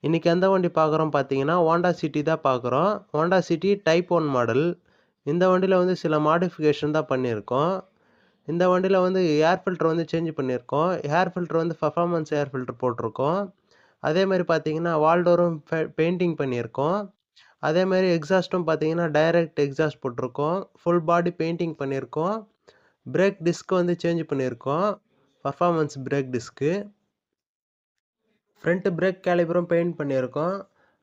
இன்னைக்கு எந்த வண்டி பார்க்குறோம் பார்த்தீங்கன்னா, ஹோண்டா சிட்டி தான் பார்க்குறோம். Honda city type 1 model. இந்த வண்டியில வந்து சில மாடிஃபிகேஷன் தான் பண்ணியிருக்கோம். இந்த வண்டியில வந்து ஏர் ஃபில்டர் வந்து சேஞ்ச் பண்ணியிருக்கோம். ஏர் ஃபில்டர் வந்து பெர்ஃபார்மன்ஸ் ஏர் ஃபில்டர் போட்டிருக்கோம். அதேமாரி பார்த்தீங்கன்னா, வால் டோரும் பெயிண்டிங் பண்ணியிருக்கோம். அதேமாரி எக்ஸாஸ்ட்டும் பார்த்தீங்கன்னா, டைரக்ட் எக்ஸாஸ்ட் போட்டிருக்கோம். ஃபுல் பாடி பெயிண்டிங் பண்ணியிருக்கோம். பிரேக் டிஸ்க் வந்து சேஞ்ச் பண்ணியிருக்கோம். பெர்ஃபார்மன்ஸ் பிரேக் டிஸ்க்கு. ஃப்ரண்ட் பிரேக் கேலிபரும் பெயிண்ட் பண்ணியிருக்கோம்.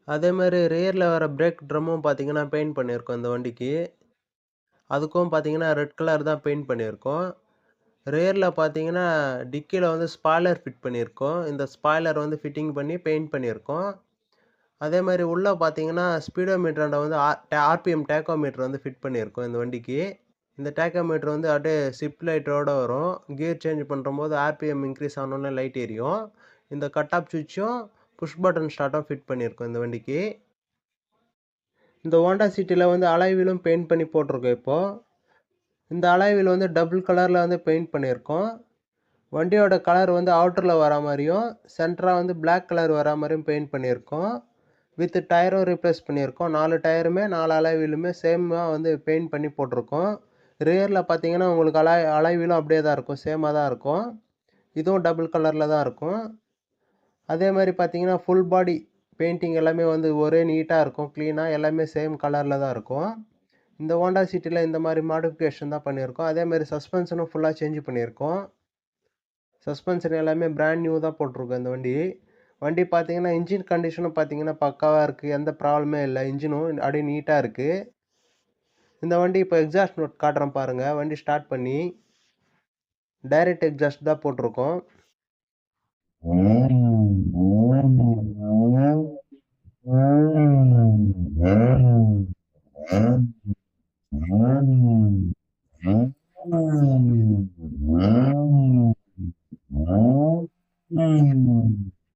அதேமாரி ரியரில் வர பிரேக் ட்ரம்மும் பார்த்தீங்கன்னா பெயிண்ட் பண்ணியிருக்கோம் இந்த வண்டிக்கு. அதுக்கும் பார்த்தீங்கன்னா ரெட் கலர் தான் பெயிண்ட் பண்ணியிருக்கோம். ரியரில் பார்த்தீங்கன்னா டிக்கியில் வந்து ஸ்பாய்லர் ஃபிட் பண்ணியிருக்கோம். இந்த ஸ்பாய்லர் வந்து ஃபிட்டிங் பண்ணி பெயிண்ட் பண்ணியிருக்கோம். அதே மாதிரி உள்ளே பார்த்தீங்கன்னா ஸ்பீடோமீட்டராண்ட வந்து ஆர்பிஎம் டேக்கோமீட்டர் வந்து ஃபிட் பண்ணியிருக்கோம் இந்த வண்டிக்கு. இந்த டேக்கோமீட்டர் வந்து அப்படியே சிப் லைட்டோட வரும். கியர் சேஞ்ச் பண்ணும்போது ஆர்பிஎம் இன்க்ரீஸ் ஆனோடனே லைட் எரியும். இந்த கட் ஆஃப் சுவிட்சும் புஷ் பட்டன் ஸ்டார்ட்டும் ஃபிட் பண்ணியிருக்கோம் இந்த வண்டிக்கு. இந்த ஹோண்டா சிட்டியில் வந்து அலாய் வீலும் பெயிண்ட் பண்ணி போட்டிருக்கோம் இப்போது. இந்த அலாய் வீல் வந்து டபுள் கலரில் வந்து பெயிண்ட் பண்ணியிருக்கோம். வண்டியோட கலர் வந்து அவுட்டரில் வர மாதிரியும் சென்டராக வந்து பிளாக் கலர் வர மாதிரியும் பெயிண்ட் பண்ணியிருக்கோம். வித் டயரும் ரீப்ளேஸ் பண்ணியிருக்கோம். 4 டயருமே 4 அலாய் வீலுமே சேமாக வந்து பெயிண்ட் பண்ணி போட்டிருக்கோம். ரியரில் பார்த்தீங்கன்னா உங்களுக்கு அலாய் வீலும் அப்படியே தான் இருக்கும், சேமாக தான் இருக்கும். இதுவும் டபுள் கலரில் தான் இருக்கும். அதே மாதிரி பார்த்தீங்கன்னா ஃபுல் பாடி பெயிண்டிங் எல்லாமே வந்து ஒரே நீட்டாக இருக்கும், க்ளீனாக எல்லாமே சேம் கலரில் தான் இருக்கும். இந்த ஹோண்டா சிட்டியில் இந்த மாதிரி மாடிஃபிகேஷன் தான் பண்ணியிருக்கோம். அதே மாதிரி சஸ்பென்ஷனும் ஃபுல்லாக சேஞ்ச் பண்ணியிருக்கோம். சஸ்பென்ஷன் எல்லாமே பிராண்ட் நியூ தான் போட்டிருக்கோம் இந்த வண்டி. வண்டி பார்த்தீங்கன்னா இன்ஜின் கண்டிஷனும் பார்த்தீங்கன்னா பக்காவாக இருக்குது, எந்த ப்ராப்ளமே இல்லை. இன்ஜினும் அப்படியே நீட்டாக இருக்குது. இந்த வண்டி இப்போ எக்ஸாஸ்ட் நோட் காட்டுறேன் பாருங்கள். வண்டி ஸ்டார்ட் பண்ணி டைரக்ட் எக்ஸாஸ்ட் தான் போட்டிருக்கோம்.